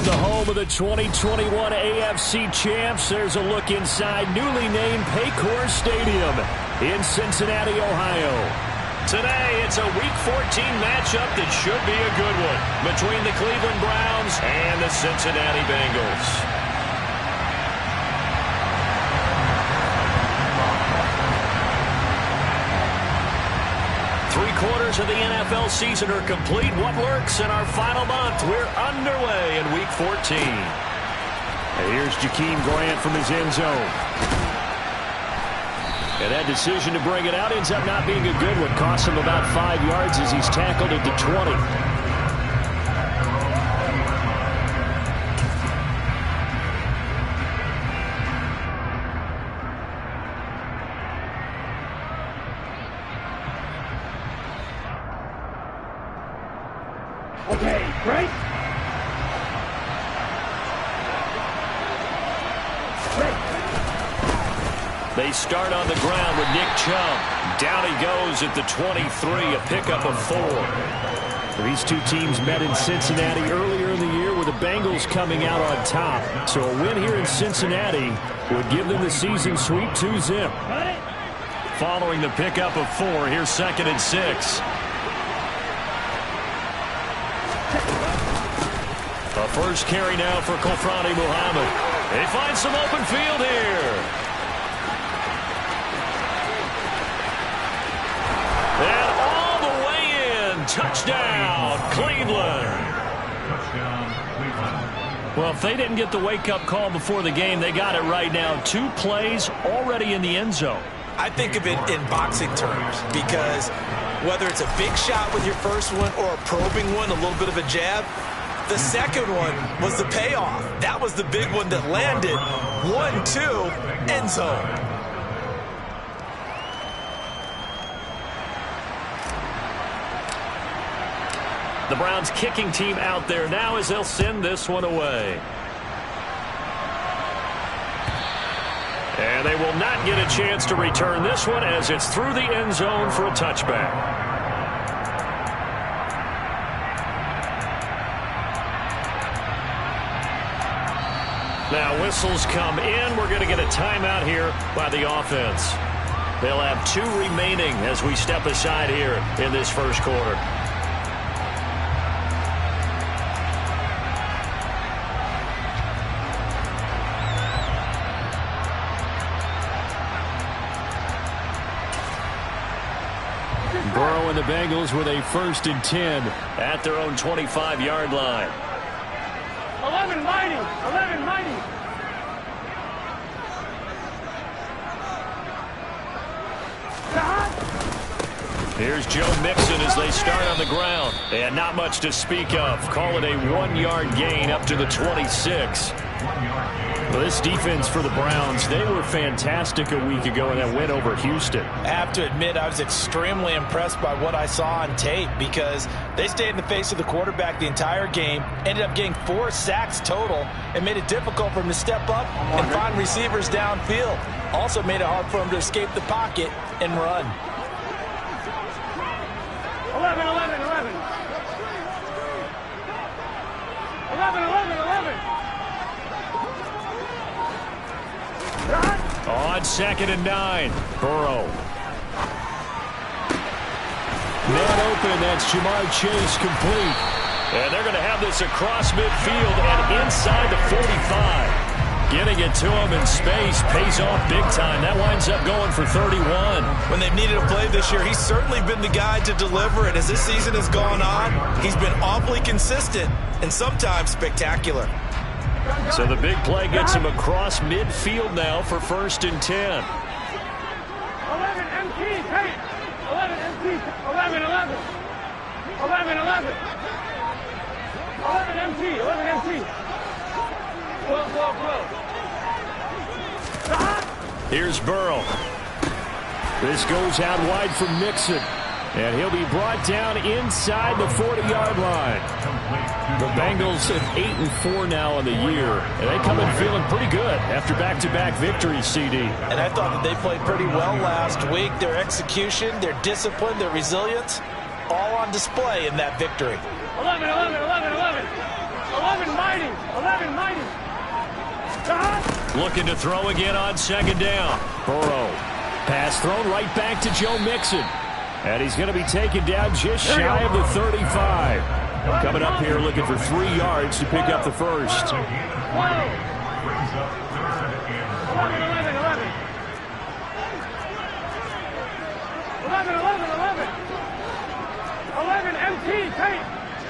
the home of the 2021 AFC champs, there's a look inside newly named Paycor Stadium in Cincinnati, Ohio. Today, it's a Week 14 matchup that should be a good one between the Cleveland Browns and the Cincinnati Bengals. Three-quarters of the NFL season are complete. What lurks in our final month? We're underway in Week 14. And here's Jakeem Grant from his end zone. And that decision to bring it out ends up not being a good one. Costs him about 5 yards as he's tackled at the 20. Okay, right? They start on the ground with Nick Chubb. Down he goes at the 23, a pickup of 4. These two teams met in Cincinnati earlier in the year with the Bengals coming out on top. So a win here in Cincinnati would give them the season sweep 2-zip. Following the pickup of 4, here's 2nd and 6. A first carry now for Kofrani Muhammad. They find some open field here. And all the way in. Touchdown, Cleveland. Well, if they didn't get the wake-up call before the game, they got it right now. 2 plays already in the end zone. I think of it in boxing terms because whether it's a big shot with your first one or a probing one, a little bit of a jab, the second one was the payoff. That was the big one that landed. 1-2, end zone. The Browns kicking team out there now as they'll send this one away. And they will not get a chance to return this one as it's through the end zone for a touchback. Now whistles come in. We're going to get a timeout here by the offense. They'll have 2 remaining as we step aside here in this first quarter. Burrow and the Bengals with a 1st and 10 at their own 25-yard line. 11 mighty, 11 mighty. Here's Joe Mixon as they start on the ground. And not much to speak of. Call it a 1-yard gain up to the 26. Well, this defense for the Browns, they were fantastic a week ago in that win over Houston. I have to admit, I was extremely impressed by what I saw on tape because they stayed in the face of the quarterback the entire game, ended up getting 4 sacks total, and made it difficult for him to step up and find receivers downfield. Also made it hard for him to escape the pocket and run. 11, 11, 11. 11, 11, 11. On 2nd and 9, Burrow. Man open, that's Jamar Chase complete. And they're going to have this across midfield and inside the 45. Getting it to him in space pays off big time. That winds up going for 31. When they've needed a play this year, he's certainly been the guy to deliver. And as this season has gone on, he's been awfully consistent and sometimes spectacular. So the big play gets him across midfield now for 1st and 10. 11 MT, hey! 11 MT, 11, 11. 11, 11. 11 MT, 11 MT. 12, 12, 12. Here's Burrow. This goes out wide for Mixon. And he'll be brought down inside the 40-yard line. The Bengals at 8-4 now in the year. And they come in feeling pretty good after back-to-back victories, CD. And I thought that they played pretty well last week. Their execution, their discipline, their resilience, all on display in that victory. 11, 11, 11, 11. 11, 11 mighty. 11 mighty. Looking to throw again on second down. Burrow. Pass thrown right back to Joe Mixon. And he's going to be taken down just shy of the 35. Coming up here looking for 3 yards to pick up the first. 11, 11, 11. 11, 11, 11. 11 MT, Tate.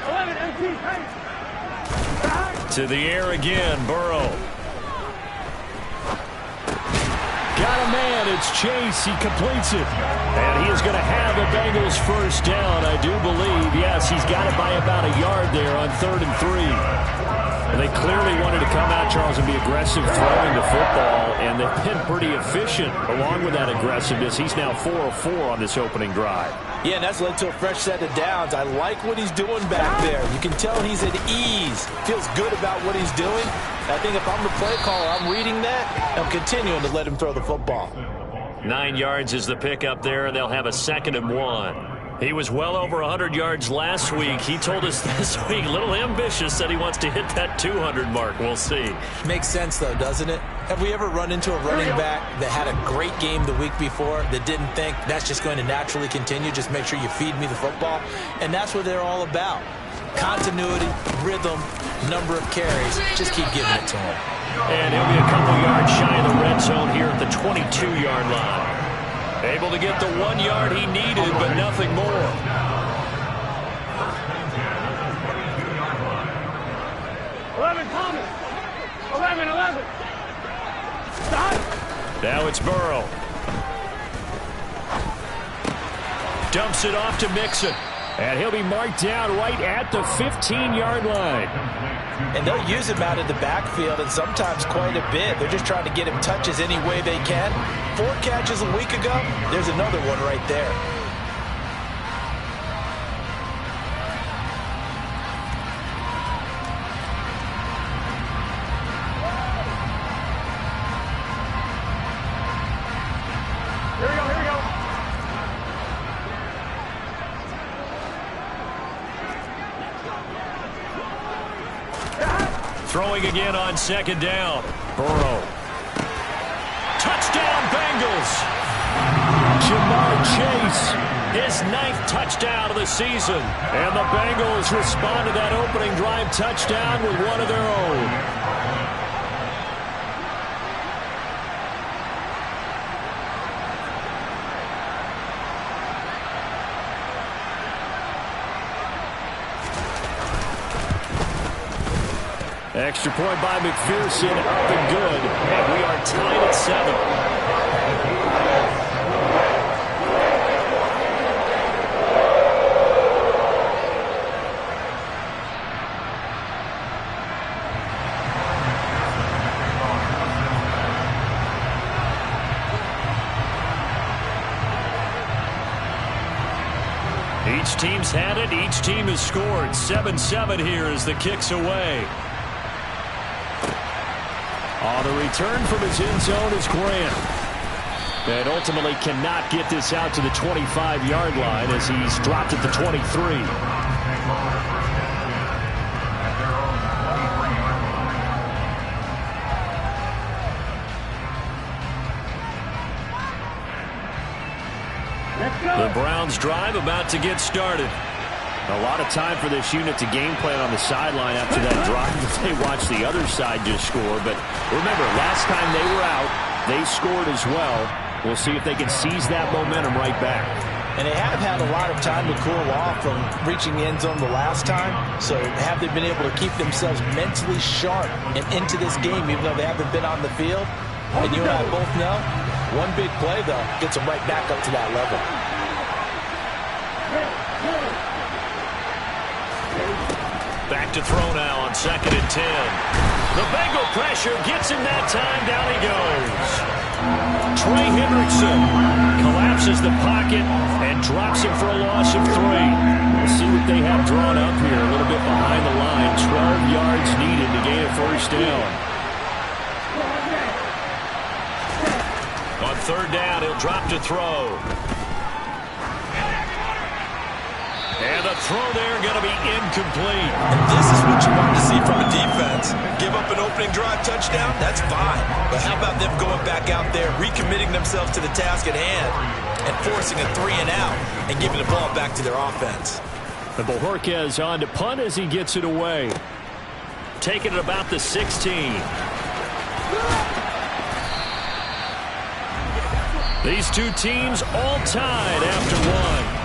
11 MT, Tate. To the air again, Burrow. Got a man, it's Chase, he completes it. And he is going to have the Bengals first down, I do believe. Yes, he's got it by about a yard there on 3rd and 3. And they clearly wanted to come out, Charles, and be aggressive throwing the football, and they've been pretty efficient along with that aggressiveness. He's now 4 of 4 on this opening drive. Yeah, and that's led to a fresh set of downs. I like what he's doing back there. You can tell he's at ease. Feels good about what he's doing. I think if I'm the play caller, I'm reading that. I'm continuing to let him throw the football. 9 yards is the pickup there, and they'll have a 2nd and 1. He was well over 100 yards last week. He told us this week, a little ambitious, that he wants to hit that 200 mark. We'll see. Makes sense, though, doesn't it? Have we ever run into a running back that had a great game the week before that didn't think that's just going to naturally continue? Just make sure you feed me the football. And that's what they're all about. Continuity, rhythm, number of carries. Just keep giving it to him. And he'll be a couple yards shy of the red zone here at the 22-yard line. Able to get the 1 yard he needed, but nothing more. 11 Thomas. 11, 11. Stop. Now it's Burrow. Dumps it off to Mixon. And he'll be marked down right at the 15-yard line. And they'll use him out of the backfield, and sometimes quite a bit. They're just trying to get him touches any way they can. 4 catches a week ago. There's another one right there. Here we go, here we go. Throwing again on 2nd down. Burrow. Touchdown, Bengals. Jamar Chase, his 9th touchdown of the season. And the Bengals respond to that opening drive touchdown with one of their own. Extra point by McPherson, up and good. And we are tied at 7. Each team's had it. Each team has scored. 7-7 here as the kick's away. On the return from his end zone is Grant. And ultimately cannot get this out to the 25-yard line as he's dropped at the 23. The Browns drive about to get started. A lot of time for this unit to game plan on the sideline after that drive that they watched the other side just score. But remember, last time they were out, they scored as well. We'll see if they can seize that momentum right back. And they have had a lot of time to cool off from reaching the end zone the last time. So have they been able to keep themselves mentally sharp and into this game even though they haven't been on the field? And you and I both know, one big play, though, gets them right back up to that level. Back to throw now on 2nd and 10. The Bengal pressure gets him that time. Down he goes. Trey Hendrickson collapses the pocket and drops him for a loss of 3. We'll see what they have drawn up here. A little bit behind the line. 12 yards needed to gain a first down. On 3rd down, he'll drop to throw. And the The throw there going to be incomplete. And this is what you want to see from a defense. Give up an opening drive touchdown, that's fine. But how about them going back out there, recommitting themselves to the task at hand, and forcing a 3 and out, and giving the ball back to their offense. And Bojorquez on to punt as he gets it away. Taking it about the 16. These two teams all tied after one.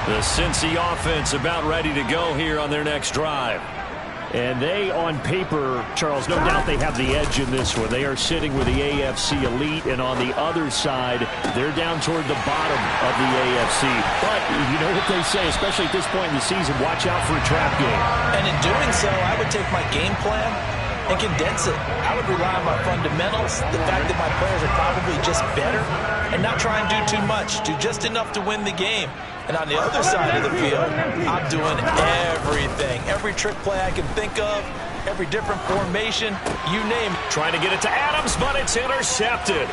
The Cincy offense about ready to go here on their next drive. And they, on paper, Charles, no doubt they have the edge in this one. They are sitting with the AFC elite, and on the other side, they're down toward the bottom of the AFC. But you know what they say, especially at this point in the season, watch out for a trap game. And in doing so, I would take my game plan and condense it. I would rely on my fundamentals, the fact that my players are probably just better, and not try and do too much, do just enough to win the game. And on the other side of the field, I'm doing everything. Every trick play I can think of, every different formation, you name it. Trying to get it to Adams, but it's intercepted.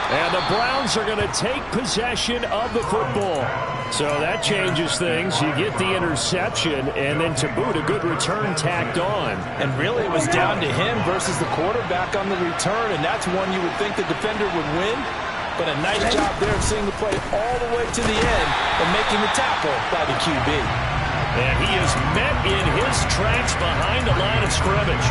And the Browns are going to take possession of the football. So that changes things. You get the interception, and then to boot, a good return tacked on. And really, it was down to him versus the quarterback on the return, and that's one you would think the defender would win. But a nice job there of seeing the play all the way to the end and making the tackle by the QB. And he is met in his tracks behind the line of scrimmage.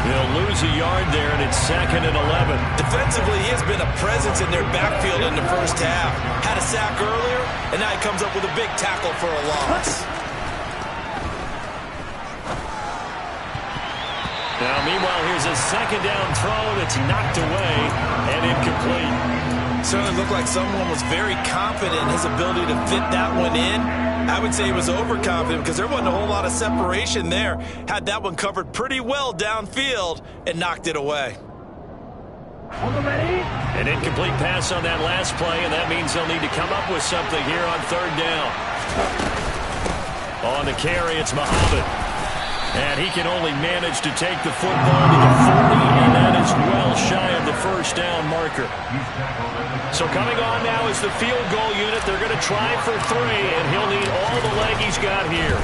He'll lose a yard there, and it's 2nd and 11. Defensively, he has been a presence in their backfield in the first half. Had a sack earlier, and now he comes up with a big tackle for a loss. Now, meanwhile, here's a 2nd down throw that's knocked away and incomplete. Certainly looked like someone was very confident in his ability to fit that one in. I would say he was overconfident because there wasn't a whole lot of separation there. Had that one covered pretty well downfield and knocked it away. An incomplete pass on that last play, and that means they'll need to come up with something here on 3rd down. On the carry, it's Muhammad. And he can only manage to take the football to the 40, and that is well shy of the 1st down marker. So coming on now is the field goal unit. They're going to try for 3, and he'll need all the leg he's got here.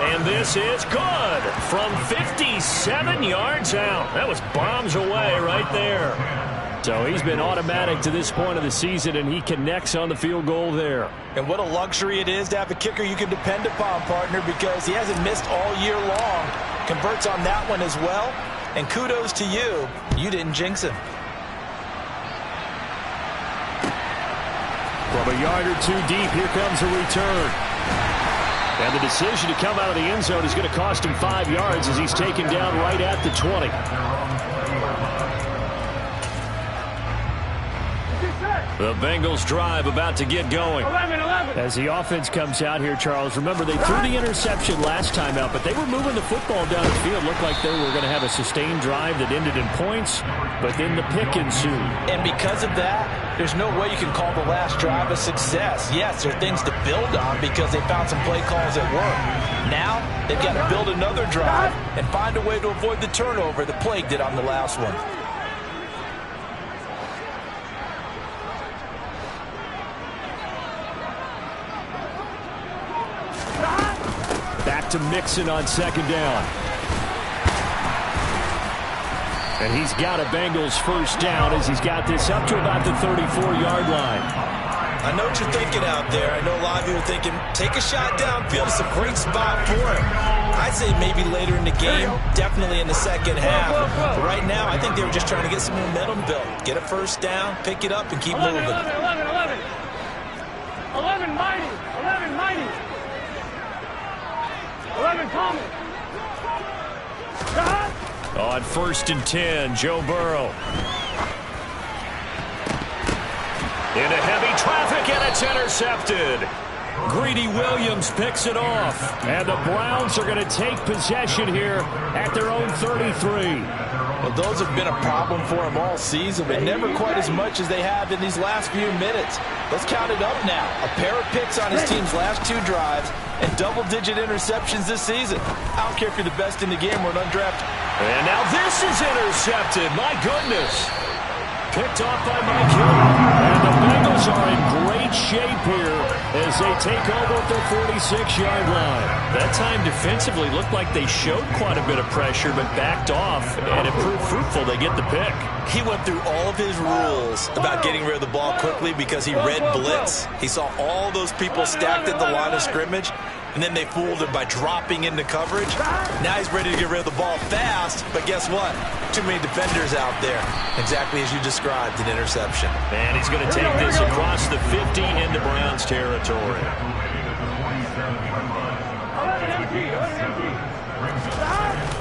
And this is good from 57 yards out. That was bombs away right there. So he's been automatic to this point of the season, and he connects on the field goal there. And what a luxury it is to have a kicker you can depend upon, partner, because he hasn't missed all year long. Converts on that one as well. And kudos to you. You didn't jinx him. From a yard or two deep, here comes a return. And the decision to come out of the end zone is going to cost him 5 yards as he's taken down right at the 20. The Bengals drive about to get going. 11. As the offense comes out here, Charles, remember they threw the interception last time out, but they were moving the football down the field. Looked like they were going to have a sustained drive that ended in points, but then the pick ensued. And because of that, there's no way you can call the last drive a success. Yes, there are things to build on because they found some play calls that work. Now, they've got to build another drive and find a way to avoid the turnover that plagued it on the last one. Back to Mixon on 2nd down. And he's got a Bengals 1st down as he's got this up to about the 34-yard line. I know what you're thinking out there. I know a lot of you are thinking, take a shot downfield. It's a great spot for him. I'd say maybe later in the game, definitely in the second half. But right now, I think they were just trying to get some momentum built. Get a 1st down, pick it up, and keep moving. 11 mighty. 11 mighty. 11 coming. On 1st and 10, Joe Burrow. Into heavy traffic, and it's intercepted. Greedy Williams picks it off. And the Browns are going to take possession here at their own 33. Well, those have been a problem for him all season, but never quite as much as they have in these last few minutes. Let's count it up now. A pair of picks on his team's last 2 drives and double-digit interceptions this season. I don't care if you're the best in the game or an undrafted. And now this is intercepted. My goodness. Picked off by Mike Hill. And the Bengals are in great shape here as they take over at their 46-yard line. That time defensively looked like they showed quite a bit of pressure but backed off, and it proved fruitful. They get the pick. He went through all of his rules about getting rid of the ball quickly because he read blitz. He saw all those people stacked at the line of scrimmage, and then they fooled him by dropping into coverage. Now he's ready to get rid of the ball fast, but guess what? Too many defenders out there. Exactly as you described, an interception. And he's going to take this across the 50 into Browns territory.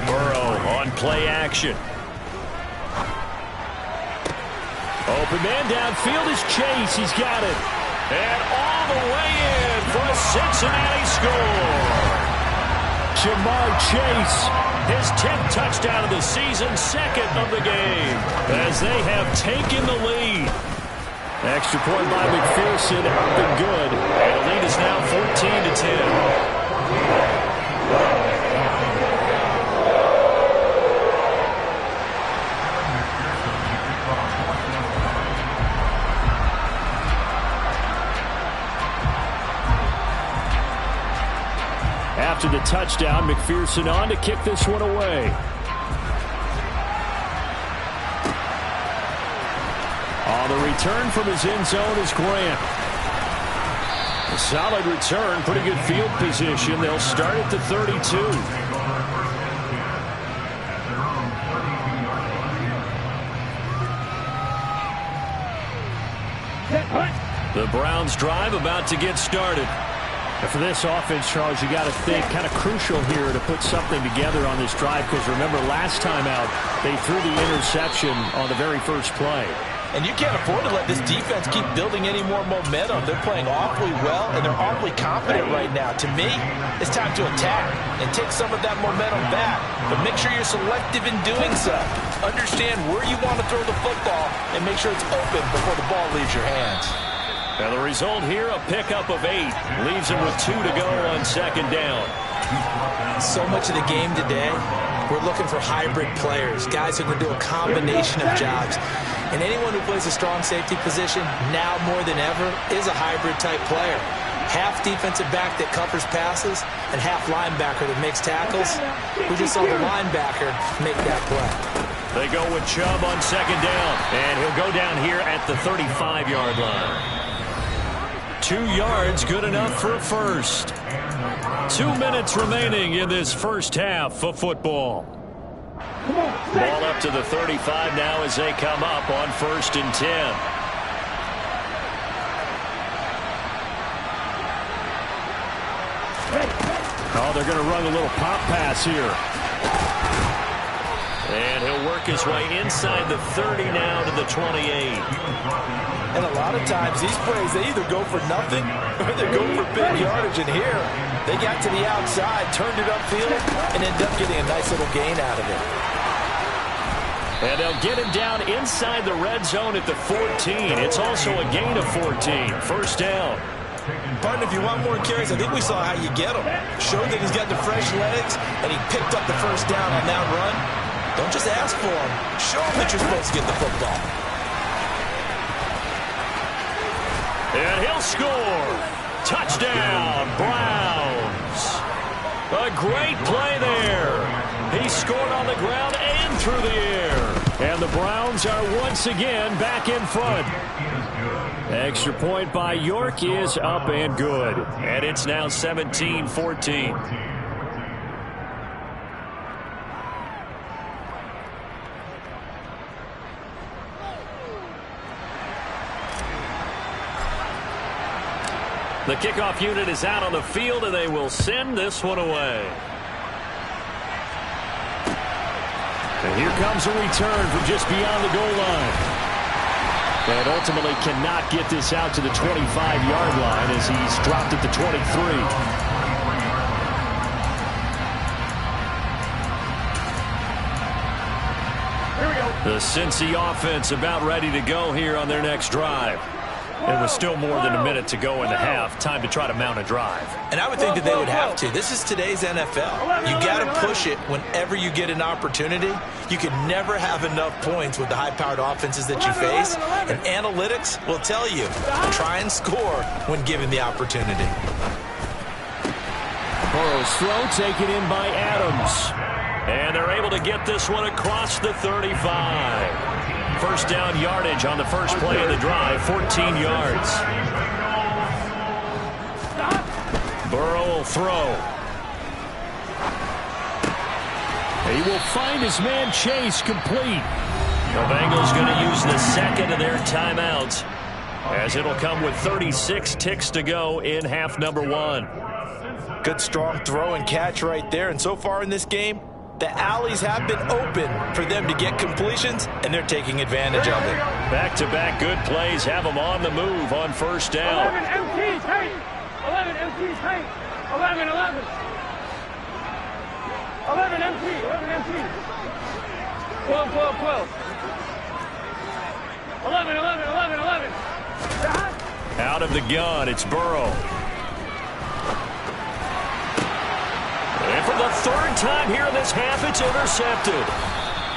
Burrow on play action. Open man downfield is Chase. He's got it. And all the way in for a Cincinnati score. Jamar Chase, his 10th touchdown of the season, 2nd of the game, as they have taken the lead. Extra point by McPherson, up and good. And the lead is now 14-10. After the touchdown, McPherson on to kick this one away. On the return from his end zone is Grant. A solid return, pretty good field position. They'll start at the 32. The Browns drive about to get started. And for this offense, Charles, you got to think kind of crucial here to put something together on this drive, because remember last time out they threw the interception on the very first play. And you can't afford to let this defense keep building any more momentum. They're playing awfully well, and they're awfully confident right now. To me, it's time to attack and take some of that momentum back. But make sure you're selective in doing so. Understand where you want to throw the football and make sure it's open before the ball leaves your hands. And the result here, a pickup of 8. Leaves him with 2 to go on 2nd down. So much of the game today, we're looking for hybrid players, guys who can do a combination of jobs. And anyone who plays a strong safety position, now more than ever, is a hybrid-type player. Half defensive back that covers passes, and half linebacker that makes tackles. We just saw the linebacker make that play. They go with Chubb on 2nd down, and he'll go down here at the 35-yard line. 2 yards, good enough for a first. 2 minutes remaining in this first half of football. Ball up to the 35 now as they come up on 1st and 10. Oh, they're going to run a little pop pass here. And he'll work his way inside the 30 now to the 28. And a lot of times these plays, they either go for nothing or they go for big yardage. And here, they got to the outside, turned it upfield, and ended up getting a nice little gain out of it. And they'll get him down inside the red zone at the 14. It's also a gain of 14. 1st down. Pardon, if you want more carries, I think we saw how you get him. Showed that he's got the fresh legs, and he picked up the 1st down on that run. Don't just ask for him. Show him that you're supposed to get the football. And he'll score. Touchdown, Browns. A great play there. He scored on the ground and through the air. And the Browns are once again back in front. Extra point by York is up and good. And it's now 17-14. The kickoff unit is out on the field, and they will send this one away. And here comes a return from just beyond the goal line. And ultimately cannot get this out to the 25-yard line as he's dropped at the 23. Cincy offense about ready to go here on their next drive. And with still more than a minute to go in the half, time to try to mount a drive. And I would think that they would have to. This is today's NFL. You got to push it whenever you get an opportunity. You can never have enough points with the high-powered offenses that you face. And analytics will tell you, try and score when given the opportunity. Burrow's throw taken in by Adams. And they're able to get this one across the 35. First down yardage on the first play of the drive, 14 yards. Burrow will throw. He will find his man Chase complete. The Bengals going to use the second of their timeouts, as it'll come with 36 ticks to go in half number one. Good strong throw and catch right there. And so far in this game, the alleys have been open for them to get completions, and they're taking advantage of it. Back-to-back good plays have them on the move on first down. 11 MT, tank. 11 MT, tank. 11, 11. 11 MT, 11 MT. 12, 12, 12. 11, 11, 11, 11. Out of the gun, it's Burrow. And for the third time here in this half, it's intercepted.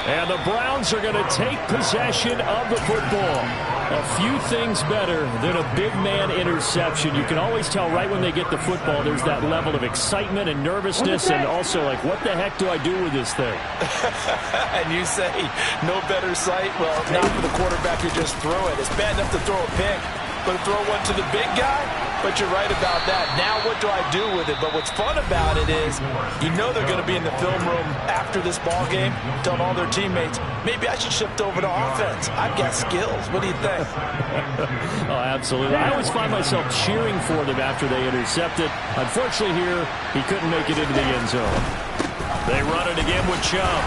And the Browns are going to take possession of the football. A few things better than a big man interception. You can always tell right when they get the football, there's that level of excitement and nervousness, and also like, what the heck do I do with this thing? And you say, no better sight? Well, not for the quarterback who just threw it. It's bad enough to throw a pick, but to throw one to the big guy? But you're right about that. Now what do I do with it? But what's fun about it is you know they're going to be in the film room after this ball game telling all their teammates, maybe I should shift over to offense. I've got skills. What do you think? Oh, absolutely. I always find myself cheering for them after they intercept it. Unfortunately here, he couldn't make it into the end zone. They run it again with Chubb.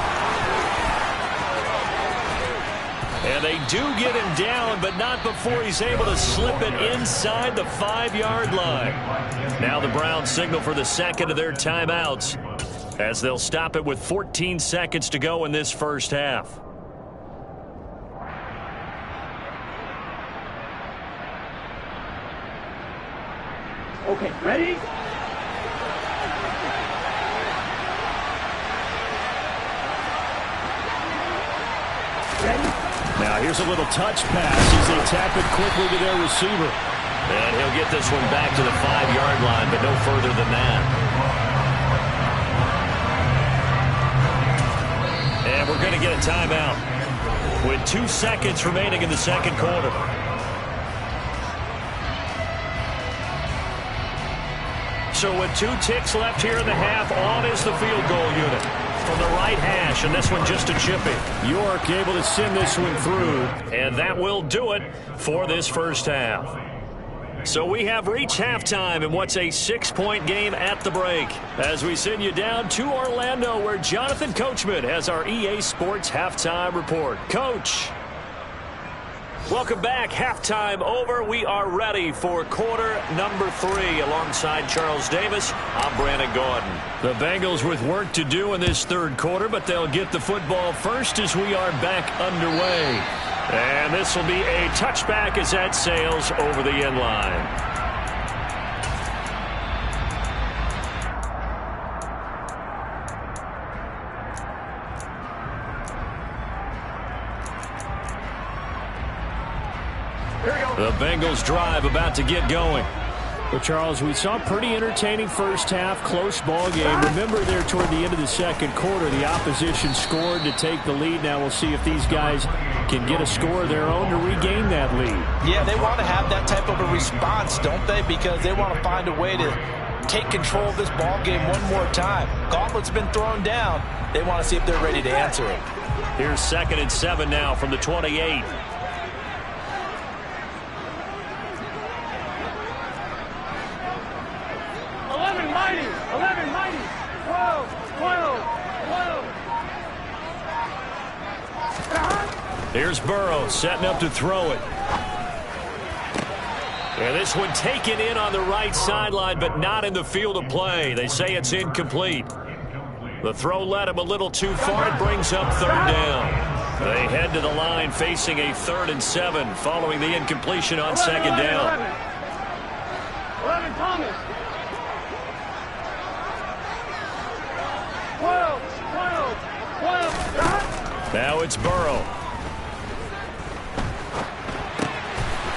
And they do get him down, but not before he's able to slip it inside the 5-yard line. Now the Browns signal for the second of their timeouts, as they'll stop it with 14 seconds to go in this first half. Okay, ready? Now here's a little touch pass as they tap it quickly to their receiver. And he'll get this one back to the 5-yard line, but no further than that. And we're going to get a timeout with 2 seconds remaining in the second quarter. So with 2 ticks left here in the half, on is the field goal unit from the right hash, and this one just a chippy. York able to send this one through, and that will do it for this first half. So we have reached halftime in what's a 6-point game at the break, as we send you down to Orlando, where Jonathan Coachman has our EA Sports Halftime Report. Coach. Welcome back. Halftime over. We are ready for quarter number 3. Alongside Charles Davis, I'm Brandon Gordon. The Bengals with work to do in this third quarter, but they'll get the football first as we are back underway. And this will be a touchback as that sails over the end line. The Bengals drive about to get going. Well, Charles, we saw a pretty entertaining first half, close ball game. Remember there toward the end of the second quarter, the opposition scored to take the lead. Now we'll see if these guys can get a score of their own to regain that lead. Yeah, they want to have that type of a response, don't they? Because they want to find a way to take control of this ball game one more time. Gauntlet's been thrown down. They want to see if they're ready to answer it. Here's 2nd and 7 now from the 28. 11, mighty. 12, 12, 12. Here's Burrow setting up to throw it. And this one taken in on the right sideline, but not in the field of play. They say it's incomplete. The throw led him a little too far. It brings up 3rd down. They head to the line facing a 3rd and 7 following the incompletion on 2nd down. 11 Thomas. 12. Now it's Burrow.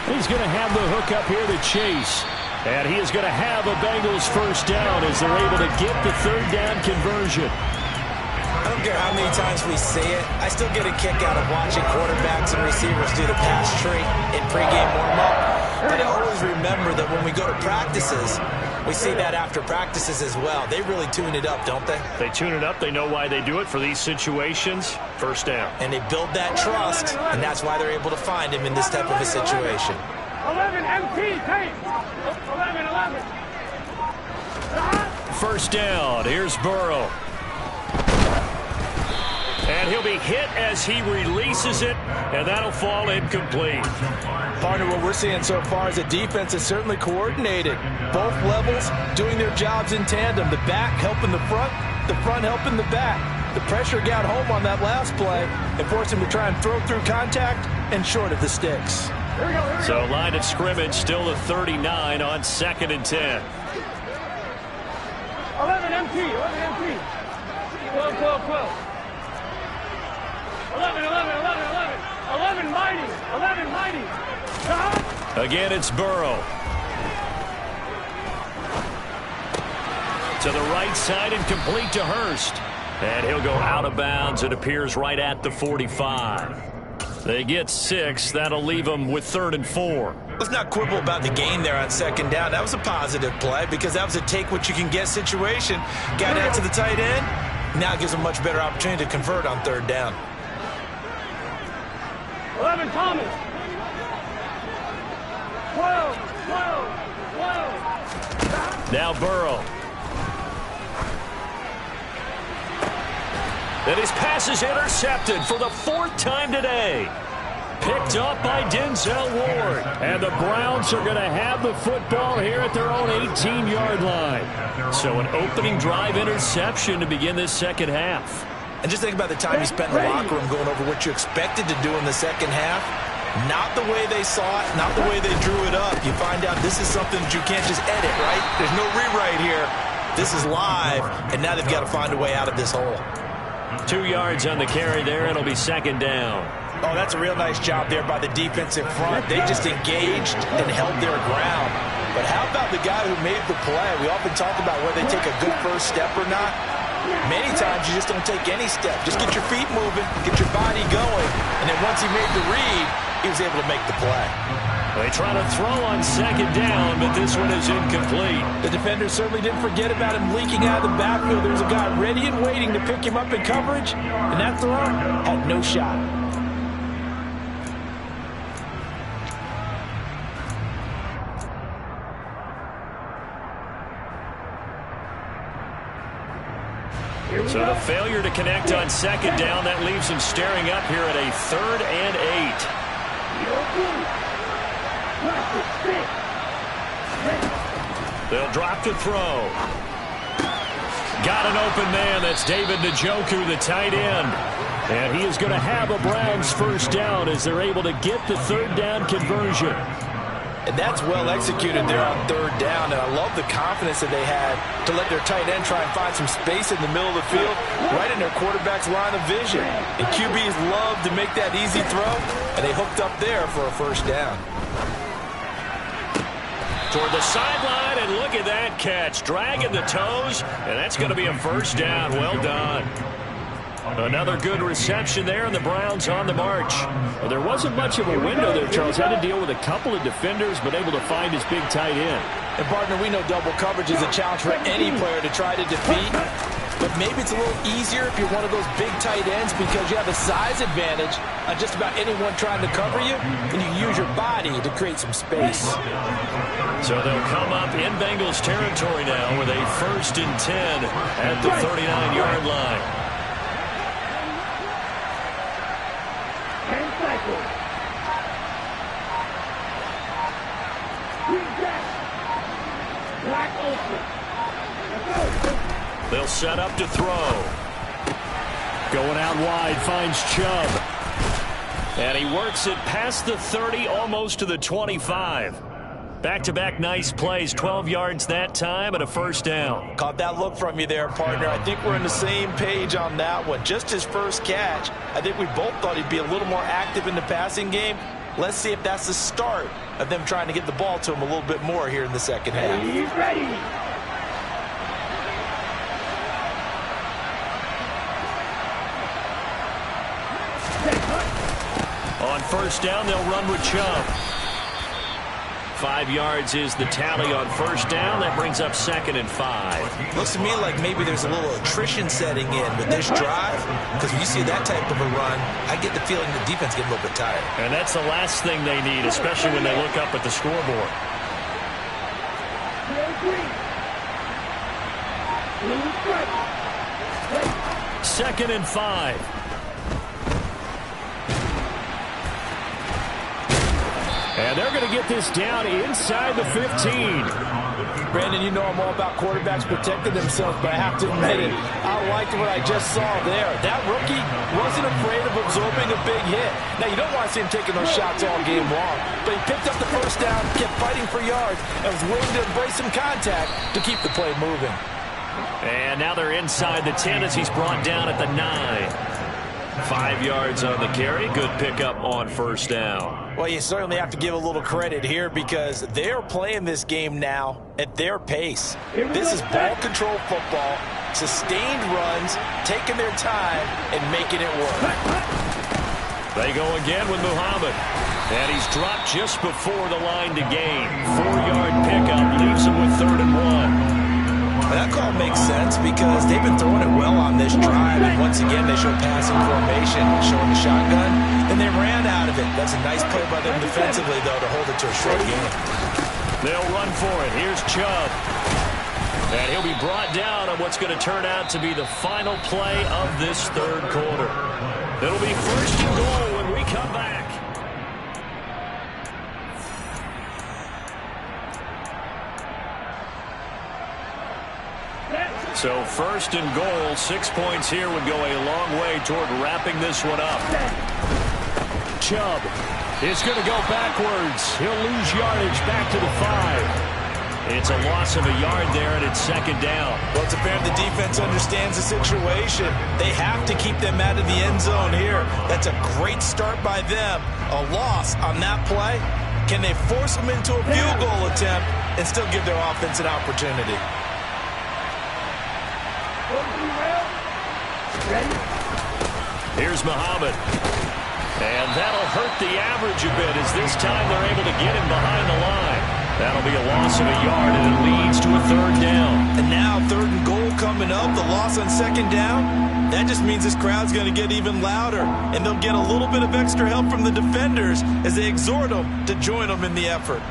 He's going to have the hook up here to Chase. And he is going to have a Bengals 1st down as they're able to get the 3rd down conversion. I don't care how many times we say it, I still get a kick out of watching quarterbacks and receivers do the pass tree in pregame warm-up. But I always remember that when we go to practices, we see that after practices as well. They really tune it up, don't they? They tune it up. They know why they do it for these situations. 1st down. And they build that trust, and that's why they're able to find him in this type of a situation. 11 MT, tape. 11. 1st down. Here's Burrow. And he'll be hit as he releases it, and that'll fall incomplete. Partner, what we're seeing so far is the defense is certainly coordinated. Both levels doing their jobs in tandem. The back helping the front helping the back. The pressure got home on that last play and forced him to try and throw through contact and short of the sticks. So line of scrimmage still the 39 on 2nd and 10. 11 MT. 12. 11 mighty. Again, it's Burrow. To the right side and complete to Hurst. And he'll go out of bounds. It appears right at the 45. They get 6. That'll leave them with 3rd and 4. Let's not quibble about the gain there on 2nd down. That was a positive play because that was a take-what-you-can-get situation. Got out to the tight end. Now it gives them a much better opportunity to convert on 3rd down. 11 Thomas. 12. Now Burrow. And his pass is intercepted for the 4th time today. Picked up by Denzel Ward. And the Browns are going to have the football here at their own 18-yard line. So an opening drive interception to begin this 2nd half. And just think about the time you spent in the locker room going over what you expected to do in the 2nd half. Not the way they saw it, not the way they drew it up. You find out this is something that you can't just edit, right? There's no rewrite here. This is live, and now they've got to find a way out of this hole. 2 yards on the carry there. It'll be 2nd down. Oh, that's a real nice job there by the defense in front. They just engaged and held their ground. But how about the guy who made the play? We often talk about whether they take a good first step or not. Many times you just don't take any step. Just get your feet moving, get your body going, and then once he made the read, he was able to make the play. They try to throw on 2nd down, but this one is incomplete. The defenders certainly didn't forget about him leaking out of the backfield. There was a guy ready and waiting to pick him up in coverage, and that throw had no shot. So the failure to connect on 2nd down, that leaves them staring up here at a 3rd and 8. They'll drop to throw. Got an open man. That's David Njoku, the tight end. And he is going to have a Browns 1st down as they're able to get the 3rd down conversion. And that's well executed there on 3rd down. And I love the confidence that they had to let their tight end try and find some space in the middle of the field, right in their quarterback's line of vision. And QBs love to make that easy throw, and they hooked up there for a 1st down. Toward the sideline, and look at that catch. Dragging the toes, and that's going to be a 1st down. Well done. Another good reception there, and the Browns on the march. Well, there wasn't much of a window there, Charles. Had to deal with a couple of defenders, but able to find his big tight end. And, partner, we know double coverage is a challenge for any player to try to defeat. But maybe it's a little easier if you're one of those big tight ends because you have a size advantage on just about anyone trying to cover you, and you use your body to create some space. So they'll come up in Bengals territory now with a 1st and 10 at the 39-yard line. They'll set up to throw. Going out wide, finds Chubb. And he works it past the 30, almost to the 25. Back-to-back nice plays, 12 yards that time and a first down. Caught that look from you there, partner. I think we're on the same page on that one. Just his first catch. I think we both thought he'd be a little more active in the passing game. Let's see if that's the start of them trying to get the ball to him a little bit more here in the second half. He's ready. On first down, they'll run with Chubb. 5 yards is the tally on first down. That brings up 2nd and 5. Looks to me like maybe there's a little attrition setting in with this drive, because when you see that type of a run, I get the feeling the defense getting a little bit tired. And that's the last thing they need, especially when they look up at the scoreboard. Second and 5. And they're going to get this down inside the 15. Brandon, you know I'm all about quarterbacks protecting themselves, but I have to admit it, I liked what I just saw there. That rookie wasn't afraid of absorbing a big hit. Now, you don't want to see him taking those shots all game long, but he picked up the first down, kept fighting for yards, and was willing to embrace some contact to keep the play moving. And now they're inside the 10 as he's brought down at the 9. 5 yards on the carry. Good pickup on first down. Well, you certainly have to give a little credit here because they're playing this game now at their pace. This is ball control football, sustained runs, taking their time, and making it work. They go again with Muhammad. And he's dropped just before the line to gain. 4-yard pickup leaves him with 3rd and 1. That call makes sense because they've been throwing it well on this drive. And once again, they show passing formation, showing the shotgun, and they ran out of it. That's a nice play by them defensively, though, to hold it to a short game. They'll run for it. Here's Chubb. And he'll be brought down on what's going to turn out to be the final play of this third quarter. It'll be 1st and goal when we come back. So 1st and goal, 6 points here would go a long way toward wrapping this one up. Chubb is going to go backwards. He'll lose yardage back to the 5. It's a loss of a yard there, and it's 2nd down. Well, it's apparent the defense understands the situation. They have to keep them out of the end zone here. That's a great start by them. A loss on that play. Can they force them into a field goal attempt and still give their offense an opportunity? Here's Muhammad. And that'll hurt the average a bit as this time they're able to get him behind the line. That'll be a loss of a yard, and it leads to a 3rd down. And now 3rd and goal coming up, the loss on 2nd down. That just means this crowd's going to get even louder, and they'll get a little bit of extra help from the defenders as they exhort them to join them in the effort.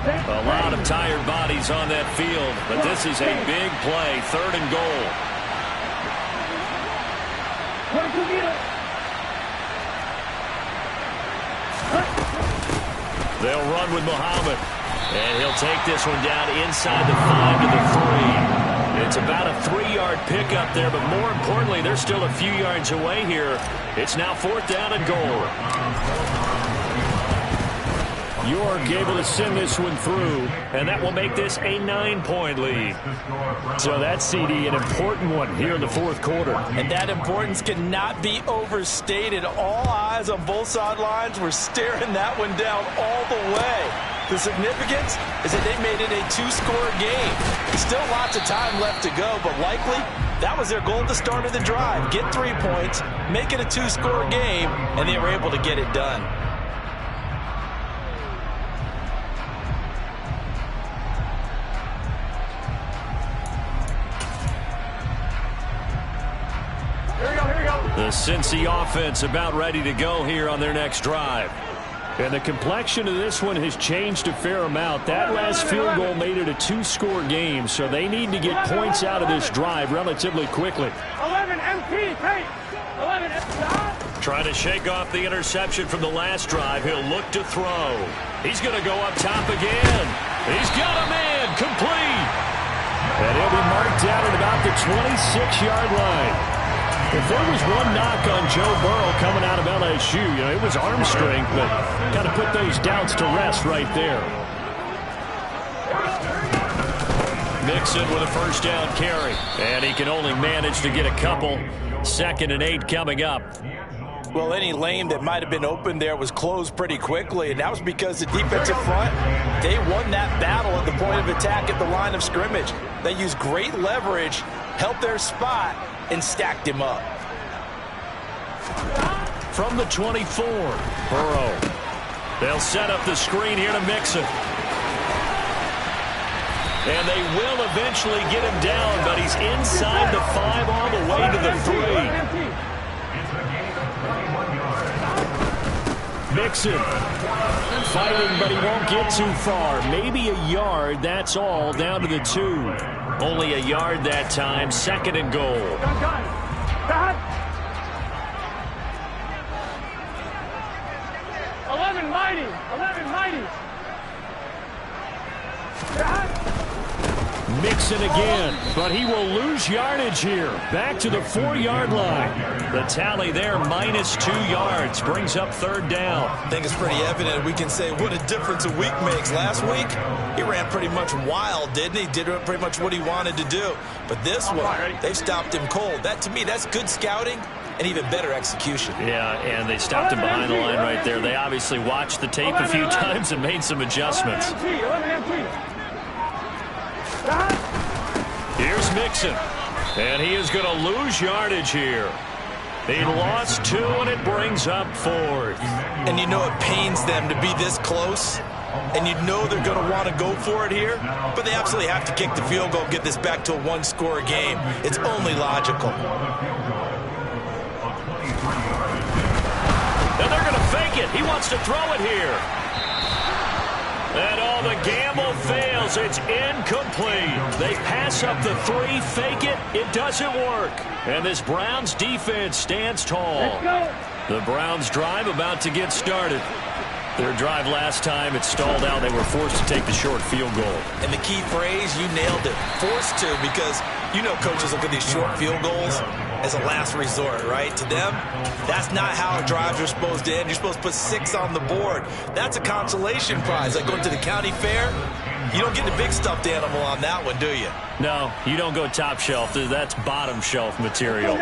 A lot of tired bodies on that field, but this is a big play. 3rd and goal. They'll run with Muhammad, and he'll take this one down inside the 5 to the 3. It's about a 3-yard pickup there, but more importantly, they're still a few yards away here. It's now 4th down and goal. York able to send this one through, and that will make this a 9-point lead. So that's, CD, an important one here in the 4th quarter. And that importance cannot be overstated. All eyes on both sidelines were staring that one down all the way. The significance is that they made it a 2-score game. Still lots of time left to go, but likely that was their goal at the start of the drive. Get 3 points, make it a 2-score game, and they were able to get it done. The Cincy offense about ready to go here on their next drive. And the complexion of this one has changed a fair amount. That last field goal made it a 2-score game, so they need to get points out of this drive relatively quickly. 11 MT, take 11 MT. Trying to shake off the interception from the last drive. He'll look to throw. He's going to go up top again. He's got a man complete. And he'll be marked down at about the 26-yard line. If there was one knock on Joe Burrow coming out of LSU, it was arm strength, but kind of put those doubts to rest right there. Mixon with a first down carry. And he can only manage to get a couple. 2nd and 8 coming up. Well, any lane that might have been open there was closed pretty quickly, and that was because the defensive front, they won that battle at the point of attack at the line of scrimmage. They used great leverage, held their spot, and stacked him up. From the 24, Burrow. They'll set up the screen here to Mixon. And they will eventually get him down, but he's inside the 5 all the way to the 3. Mixon fighting, but he won't get too far. Maybe a yard, that's all, down to the 2. Only a yard that time, 2nd and goal. 11 mighty. Mixon again, but he will lose yardage here. Back to the 4-yard line. The tally there, -2 yards, brings up 3rd down. I think it's pretty evident. We can say what a difference a week makes. Last week, he ran pretty much wild, didn't he? Did pretty much what he wanted to do. But this one, they've stopped him cold. That, to me, that's good scouting and even better execution. Yeah, and they stopped him behind the line right there. They obviously watched the tape a few times and made some adjustments. Here's Mixon, and he is going to lose yardage here. He lost 2, and it brings up 4th. And you know it pains them to be this close, and you know they're going to want to go for it here, but they absolutely have to kick the field goal, get this back to a 1-score game. It's only logical. And they're going to fake it. He wants to throw it here. And the gamble fails. It's incomplete. They pass up the 3, fake it. It doesn't work. And this Browns defense stands tall. Let's go. The Browns drive about to get started. Their drive last time, it stalled out. They were forced to take the short field goal. And the key phrase, you nailed it. Forced to, because coaches look at these short field goals as a last resort, right? To them, that's not how drives are supposed to end. You're supposed to put 6 on the board. That's a consolation prize. Like going to the county fair, you don't get the big stuffed animal on that one, do you? No, you don't go top shelf. That's bottom shelf material.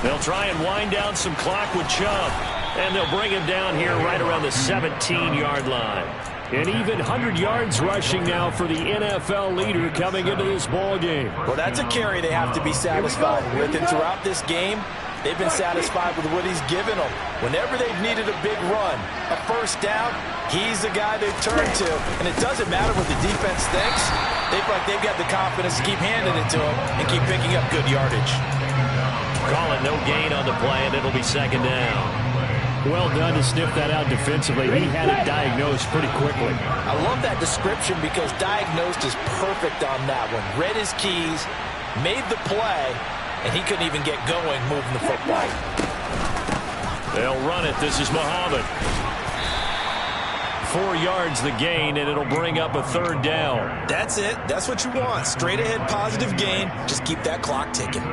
They'll try and wind down some clock with Chubb. And they'll bring him down here right around the 17-yard line. An even 100 yards rushing now for the NFL leader coming into this ball game. Well, that's a carry they have to be satisfied with. And throughout this game, they've been satisfied with what he's given them. Whenever they've needed a big run, a first down, he's the guy they've turned to. And it doesn't matter what the defense thinks. They feel like they've got the confidence to keep handing it to him and keep picking up good yardage. Call it no gain on the play, and it'll be 2nd down. Well done to sniff that out defensively. He had it diagnosed pretty quickly. I love that description because diagnosed is perfect on that one. Read his keys, made the play, and he couldn't even get going moving the football. They'll run it. This is Muhammad. 4 yards the gain, and it'll bring up a 3rd down. That's it. That's what you want. Straight ahead positive gain. Just keep that clock ticking.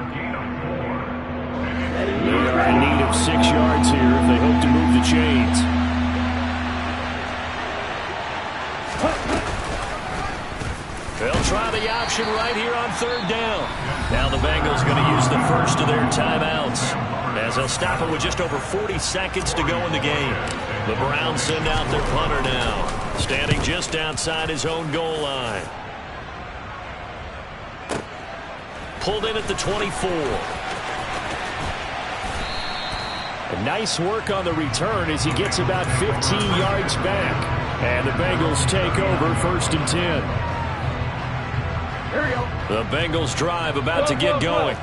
They are in need of 6 yards here if they hope to move the chains. They'll try the option right here on 3rd down. Now the Bengals going to use the first of their timeouts, as they'll stop it with just over 40 seconds to go in the game. The Browns send out their punter now, standing just outside his own goal line. Pulled in at the 24. Nice work on the return as he gets about 15 yards back. And the Bengals take over 1st and 10. Here we go. The Bengals drive about to get going.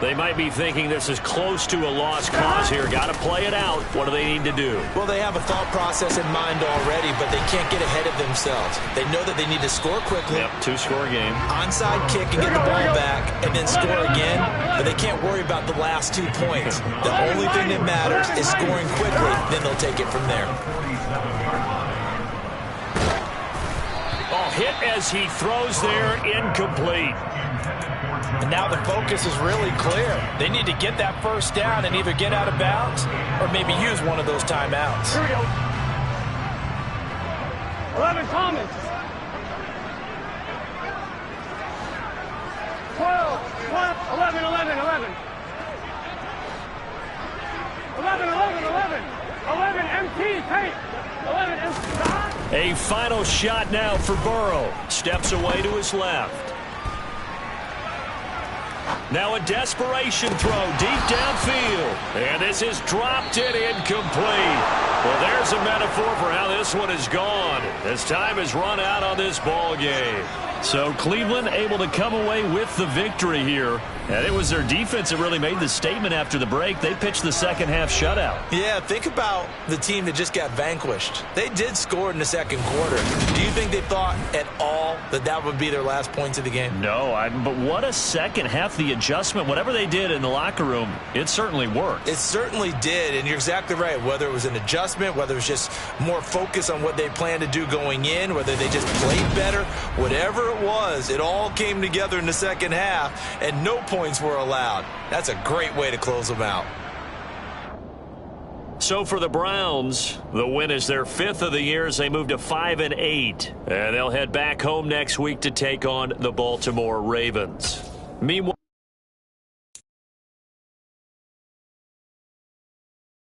They might be thinking this is close to a lost cause here. Got to play it out. What do they need to do? Well, they have a thought process in mind already, but they can't get ahead of themselves. They know that they need to score quickly. Yep, two-score game. Onside kick and get the ball back and then score again, but they can't worry about the last 2 points. The only thing that matters is scoring quickly, then they'll take it from there. Oh, hit as he throws there, incomplete. And now the focus is really clear. They need to get that first down and either get out of bounds or maybe use one of those timeouts. Here we go. 11, Thomas. 12, 11, 11, 11. 11, 11, 11. 11, empty, Tate. 11, empty. A final shot now for Burrow. Steps away to his left. Now a desperation throw deep downfield. And this is dropped in incomplete. Well, there's a metaphor for how this one is gone. As time has run out on this ball game. So Cleveland able to come away with the victory here. And it was their defense that really made the statement after the break. They pitched the second half shutout. Yeah, think about the team that just got vanquished. They did score in the second quarter. Do you think they thought at all that that would be their last points of the game? No, but what a second half. The adjustment, whatever they did in the locker room, it certainly worked. It certainly did, and you're exactly right. Whether it was an adjustment, whether it was just more focus on what they planned to do going in, whether they just played better, whatever it was, it all came together in the second half, and no points were allowed. That's a great way to close them out. So for the Browns, the win is their 5th of the year as they move to 5-8. And they'll head back home next week to take on the Baltimore Ravens. Meanwhile,